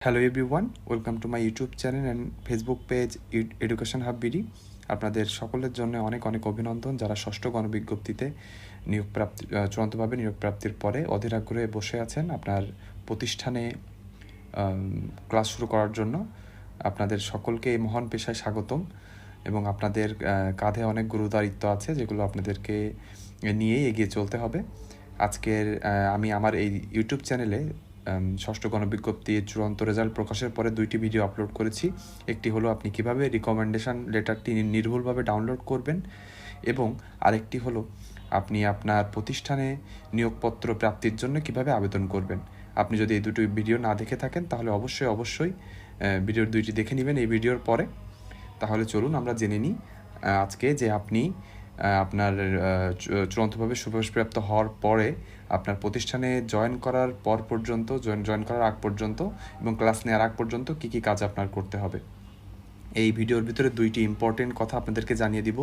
Hello everyone, welcome to my YouTube channel and Facebook page education hub BD. আপনাদের সকলের জন্য অনেক অনেক অভিনন্দন যারা ষষ্ঠ গণবিজ্ঞপ্তিতে চূড়ান্তভাবে নিয়োগ প্রাপ্তির পরে অধীর আগ্রহে বসে আছেন আপনার প্রতিষ্ঠানে ক্লাস শুরু করার জন্য। আপনাদের সকলকে এই মহান পেশায় স্বাগতম এবং আপনাদের কাঁধে অনেক গুরুদায়িত্ব আছে যেগুলো আপনাদেরকে নিয়েই এগিয়ে চলতে হবে। আজকের আমি আমার এই ইউটিউব চ্যানেলে ষষ্ঠ গণবিজ্ঞপ্তির চূড়ান্ত রেজাল্ট প্রকাশের পরে 2টি ভিডিও আপলোড করেছি। একটি হলো আপনি কিভাবে রিকমেন্ডেশন লেটারটি নির্ভুলভাবে ডাউনলোড করবেন এবং আরেকটি হলো আপনি আপনার প্রতিষ্ঠানে নিয়োগপত্র প্রাপ্তির জন্য কিভাবে আবেদন করবেন। আপনি যদি এই দুটো ভিডিও না দেখে থাকেন তাহলে অবশ্যই ভিডিওর 2টি দেখে নেবেন এই ভিডিওর পরে। তাহলে চলুন আমরা জেনে নিই আজকে যে আপনি আপনার চূড়ান্তভাবে সুপারিশপ্রাপ্ত হওয়ার পরে আপনার প্রতিষ্ঠানে জয়েন করার পর পর্যন্ত জয়েন করার আগ পর্যন্ত এবং ক্লাস নেওয়ার আগ পর্যন্ত কী কী কাজ আপনার করতে হবে। এই ভিডিওর ভিতরে 2টি ইম্পর্টেন্ট কথা আপনাদেরকে জানিয়ে দিব,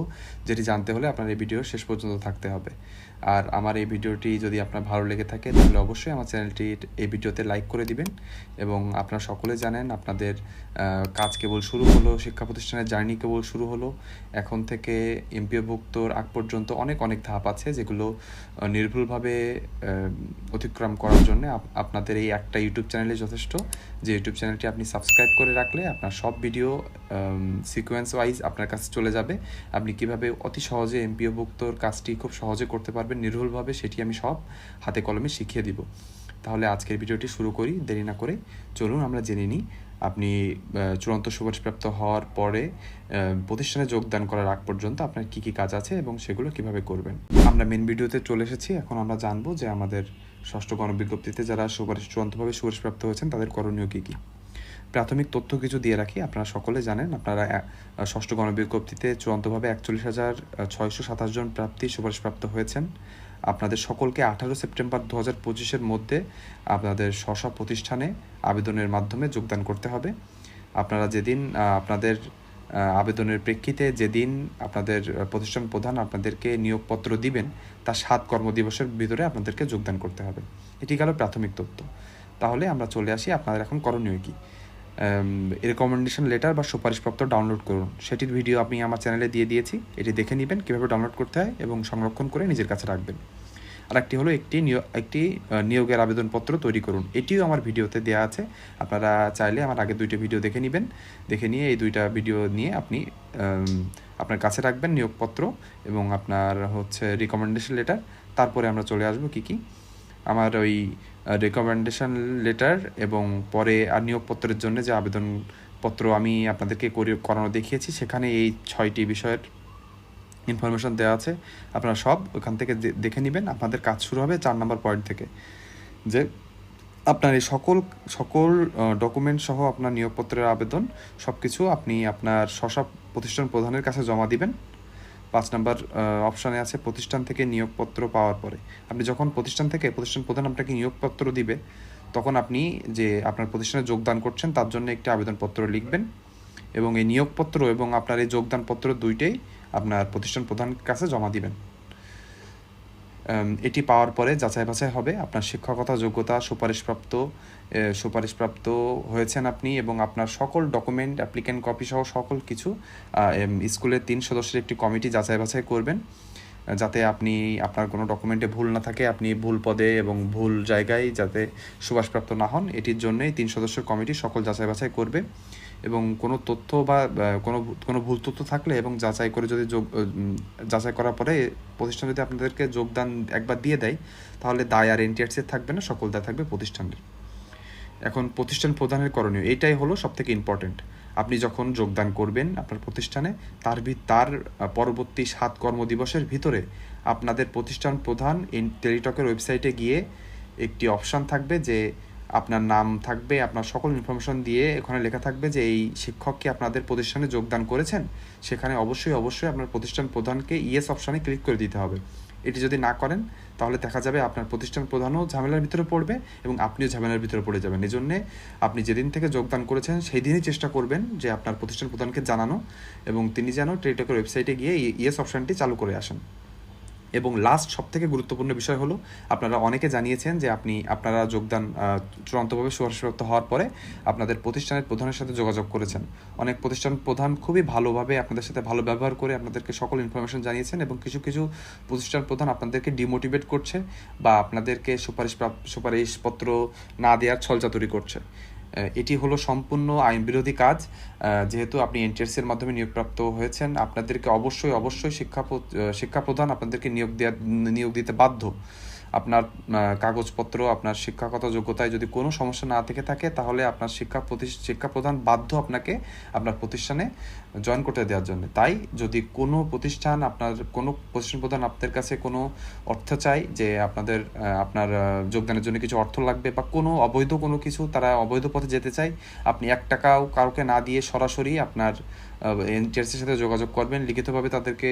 যেটি জানতে হলে আপনার এই ভিডিও শেষ পর্যন্ত থাকতে হবে। আর আমার এই ভিডিওটি যদি আপনার ভালো লেগে থাকে তাহলে অবশ্যই আমার চ্যানেলটি এই ভিডিওতে লাইক করে দিবেন। এবং আপনারা সকলে জানেন আপনাদের কাজ কেবল শুরু হলো, শিক্ষা প্রতিষ্ঠানের জার্নি কেবল শুরু হলো। এখন থেকে এমপিওভুক্তর আগ পর্যন্ত অনেক অনেক ধাপ আছে যেগুলো নির্ভুলভাবে অতিক্রম করার জন্য আপনাদের এই একটা ইউটিউব চ্যানেলে যথেষ্ট। যে ইউটিউব চ্যানেলটি আপনি সাবস্ক্রাইব করে রাখলে আপনার সব ভিডিও সিকোয়েন্স ওয়াইজ আপনার কাছে চলে যাবে। আপনি কিভাবে অতি সহজে এমপিওভুক্তর কাজটি খুব সহজে করতে পারবেন নির্ভুলভাবে, সেটি আমি সব হাতে কলমে শিখিয়ে দিব। তাহলে আজকের ভিডিওটি শুরু করি, দেরি না করে চলুন আমরা জেনে নিই আপনি চূড়ান্ত সুপারিশপ্রাপ্ত হওয়ার পরে প্রতিষ্ঠানে যোগদান করার আগ পর্যন্ত আপনার কী কী কাজ আছে এবং সেগুলো কিভাবে করবেন। আমরা মেন ভিডিওতে চলে এসেছি। এখন আমরা জানবো যে আমাদের ষষ্ঠ গণবিজ্ঞপ্তিতে যারা চূড়ান্তভাবে সুপারিশপ্রাপ্ত হয়েছেন তাদের করণীয় কী কী। প্রাথমিক তথ্য কিছু দিয়ে রাখি। আপনারা সকলে জানেন আপনারা ষষ্ঠ গণবিজ্ঞপ্তিতে চূড়ান্তভাবে 41,627 জন প্রার্থী সুপারিশপ্রাপ্ত হয়েছেন। আপনাদের সকলকে 18 সেপ্টেম্বর 2025-এর মধ্যে আপনাদের স্ব প্রতিষ্ঠানে আবেদনের মাধ্যমে যোগদান করতে হবে। আপনারা যেদিন আপনাদের আবেদনের প্রেক্ষিতে যেদিন আপনাদের প্রতিষ্ঠান প্রধান আপনাদেরকে নিয়োগপত্র দিবেন তার 7 কর্মদিবসের ভিতরে আপনাদেরকে যোগদান করতে হবে। এটি গেল প্রাথমিক তথ্য। তাহলে আমরা চলে আসি আপনাদের এখন করণীয় কী। রেকমেন্ডেশন লেটার বা সুপারিশপত্র ডাউনলোড করুন, সেটির ভিডিও আমি আমার চ্যানেলে দিয়ে দিয়েছি। এটি দেখে নেবেন কীভাবে ডাউনলোড করতে হয় এবং সংরক্ষণ করে নিজের কাছে রাখবেন। আরেকটি হলো একটি নিয়োগের আবেদনপত্র তৈরি করুন, এটিও আমার ভিডিওতে দেওয়া আছে। আপনারা চাইলে আমার আগে 2টি ভিডিও দেখে নেবেন। দেখে নিয়ে এই 2টা ভিডিও নিয়ে আপনি আপনার কাছে রাখবেন নিয়োগপত্র এবং আপনার রিকমেন্ডেশন লেটার। তারপরে আমরা চলে আসবো কী আমার ওই রেকমেন্ডেশন লেটার এবং পরে আর নিয়োগপত্রের জন্য যে আবেদনপত্র আমি আপনাদেরকে করানো দেখিয়েছি সেখানে এই 6টি বিষয়ের ইনফরমেশন দেওয়া আছে। আপনারা সব ওখান থেকে দেখে নেবেন। আপনাদের কাজ শুরু হবে 4 নম্বর পয়েন্ট থেকে, যে আপনার এই সকল ডকুমেন্ট সহ আপনার নিয়োগপত্রের আবেদন সব কিছু আপনি আপনার প্রতিষ্ঠান প্রধানের কাছে জমা দিবেন। 5 নম্বর অপশানে আছে প্রতিষ্ঠান থেকে নিয়োগপত্র পাওয়ার পরে। আপনি যখন প্রতিষ্ঠান প্রধান আপনাকে নিয়োগপত্র দিবে তখন আপনি যে আপনার প্রতিষ্ঠানে যোগদান করছেন তার জন্য একটি আবেদনপত্র লিখবেন এবং এই নিয়োগপত্র এবং আপনার এই যোগদানপত্র 2টেই আপনার প্রতিষ্ঠান প্রধানের কাছে জমা দিবেন। এটি পাওয়ার পরে যাচাই বাছাই হবে আপনার শিক্ষকতা যোগ্যতা, সুপারিশপ্রাপ্ত হয়েছেন আপনি এবং আপনার সকল ডকুমেন্ট, অ্যাপ্লিকেন্ট কপি সহ সকল কিছু স্কুলের 3 সদস্যের একটি কমিটি যাচাই বাছাই করবেন, যাতে আপনি আপনার কোনো ডকুমেন্টে ভুল না থাকে, আপনি ভুল পদে এবং ভুল জায়গায় যাতে সুপারিশপ্রাপ্ত না হন। এটির জন্যই 3 সদস্যের কমিটি সকল যাচাই বাছাই করবে এবং কোনো তথ্য বা কোনো ভুল তথ্য থাকলে এবং যাচাই করার পরে প্রতিষ্ঠান যদি আপনাদেরকে যোগদান একবার দিয়ে দেয় তাহলে দায় আর এনটিআরসি থাকবে না, সকল দায় থাকবে প্রতিষ্ঠানের। এখন প্রতিষ্ঠান প্রধানের করণীয়, এইটাই হলো সবথেকে ইম্পর্টেন্ট। আপনি যখন যোগদান করবেন আপনার প্রতিষ্ঠানে তার পরবর্তী 7 কর্মদিবসের ভিতরে আপনাদের প্রতিষ্ঠান প্রধান টেলিটকের ওয়েবসাইটে গিয়ে একটি অপশান থাকবে যে আপনার নাম থাকবে, আপনার সকল ইনফরমেশন দিয়ে ওখানে লেখা থাকবে যে এই শিক্ষক কি আপনাদের প্রতিষ্ঠানে যোগদান করেছেন। সেখানে অবশ্যই আপনার প্রতিষ্ঠান প্রধানকে ইয়েস অপশানে ক্লিক করে দিতে হবে। এটি যদি না করেন তাহলে দেখা যাবে আপনার প্রতিষ্ঠান প্রধানও ঝামেলার ভিতরে পড়বে এবং আপনিও ঝামেলার ভিতরে পড়ে যাবেন। এই জন্যে আপনি যেদিন থেকে যোগদান করেছেন সেই দিনই চেষ্টা করবেন যে আপনার প্রতিষ্ঠান প্রধানকে জানানো এবং তিনি যেন টেলিটকের ওয়েবসাইটে গিয়ে ইয়েস অপশানটি চালু করে আসেন। এবং লাস্ট সবথেকে গুরুত্বপূর্ণ বিষয় হলো, আপনারা অনেকে জানিয়েছেন যে আপনারা যোগদান চূড়ান্তভাবে সুপারিশপ্রাপ্ত হওয়ার পরে আপনাদের প্রতিষ্ঠানের প্রধানের সাথে যোগাযোগ করেছেন। অনেক প্রতিষ্ঠান প্রধান খুবই ভালোভাবে আপনাদের সাথে ভালো ব্যবহার করে আপনাদেরকে সকল ইনফরমেশন জানিয়েছেন, এবং কিছু কিছু প্রতিষ্ঠান প্রধান আপনাদেরকে ডিমোটিভেট করছে বা আপনাদেরকে সুপারিশপত্র না দেওয়ার ছলচাতুরি করছে। এটি হলো সম্পূর্ণ আইন বিরোধী কাজ। যেহেতু আপনি এনটিআরসির মাধ্যমে নিয়োগপ্রাপ্ত হয়েছেন, আপনাদেরকে অবশ্যই শিক্ষা প্রদান আপনাদেরকে নিয়োগ দিতে বাধ্য। আপনার কাগজপত্র, আপনার শিক্ষাগত যোগ্যতায় যদি কোনো সমস্যা না থেকে থাকে, তাহলে আপনার শিক্ষা প্রদান বাধ্য আপনাকে আপনার প্রতিষ্ঠানে জয়েন করতে দেওয়ার জন্য। তাই যদি কোনো প্রতিষ্ঠান প্রধান আপনাদের কাছে কোনো অর্থ চায়, যে আপনার যোগদানের জন্য কিছু অর্থ লাগবে বা কোনো অবৈধ কোনো কিছু, তারা অবৈধ পথে যেতে চায়, আপনি 1 টাকাও কাউকে না দিয়ে সরাসরি আপনার এনটিআরসির সাথে যোগাযোগ করবেন, লিখিতভাবে তাদেরকে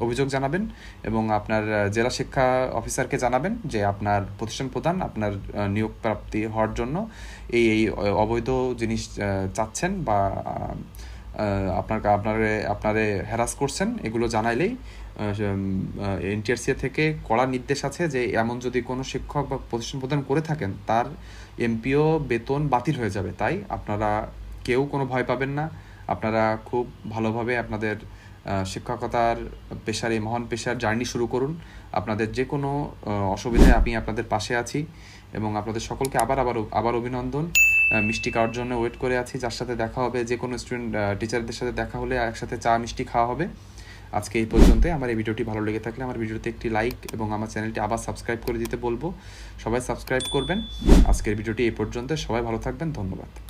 অভিযোগ জানাবেন এবং আপনার জেলা শিক্ষা অফিসারকে জানাবেন যে আপনার প্রতিষ্ঠান প্রধান আপনার নিয়োগ প্রাপ্তি হওয়ার জন্য এই অবৈধ জিনিস চাচ্ছেন বা আপনারে হ্যারাস করছেন। এগুলো জানাইলেই এনটিআরসি থেকে কড়া নির্দেশ আছে যে এমন যদি কোনো শিক্ষক বা প্রতিষ্ঠান প্রদান করে থাকেন, তার এমপিও বেতন বাতিল হয়ে যাবে। তাই আপনারা কেউ কোনো ভয় পাবেন না। আপনারা খুব ভালোভাবে আপনাদের শিক্ষকতার পেশার, এই মহান পেশার জার্নি শুরু করুন। আপনাদের যে কোনো অসুবিধায় আমি আপনাদের পাশে আছি, এবং আপনাদের সকলকে আবার অভিনন্দন। মিষ্টি খাওয়ার জন্য ওয়েট করে আছি, যার সাথে দেখা হবে, যে কোনো টিচারদের সাথে দেখা হলে একসাথে চা মিষ্টি খাওয়া হবে। আজকে এই পর্যন্তই। আমার এই ভিডিওটি ভালো লেগে থাকলে আমার ভিডিওতে একটি লাইক এবং আমার চ্যানেলটি আবার সাবস্ক্রাইব করে দিতে বলবো। সবাই সাবস্ক্রাইব করবেন। আজকের ভিডিওটি এই পর্যন্ত। সবাই ভালো থাকবেন। ধন্যবাদ।